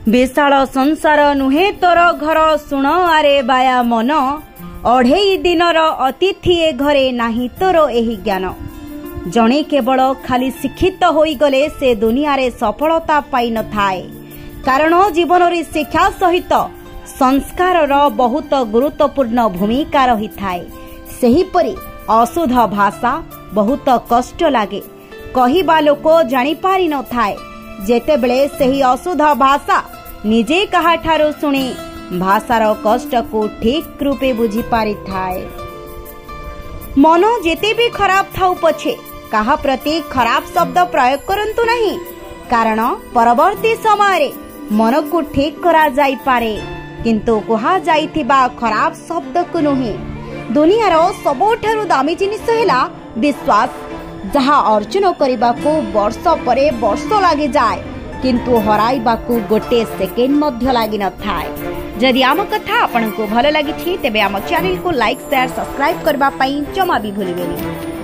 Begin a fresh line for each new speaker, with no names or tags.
विशाल संसार नुहे तोर घर सुण आरे बाया मन अढ़ेई दिनर अतिथि ए घरे नाही तोर एही ज्ञान। जणे केवल खाली शिक्षित होई गले से दुनिया रे सफलता पाई न थाए, कारण जीवन रे शिक्षा सहित संस्कार बहुत गुरुत्वपूर्ण भूमिका रही थाए। सेहीपरि अशुद्ध भाषा बहुत कष्ट लागे, कहिबा लोक जानि पारि न थाए। जेतेबेले सेही अशुद्ध भाषा निजे काहाठारो सुनी भाषार कष्ट को ठीक रूपे बुझी पारि थाए। मन जेते भी खराब थाउ पछे काहा प्रति खराब शब्द प्रयोग करंतु नहीं, कारण परवर्ती समय रे मन को ठीक करा जाई पारे, किंतु कहा जाइथिबा खराब शब्द को नहीं। दुनियार सबोठारु दामी जिनिस हेला विश्वास, जहा अर्जन करबा को वर्ष परे वर्ष लागि जाए, किंतु हराइबा को गोटे सेकेंड मध्य लागि न थाए। जदि आम कथा आपनको भल लागि तेबे आम चैनल को लाइक शेयर सब्सक्राइब करबा पई जमा भी भूलिबेनी।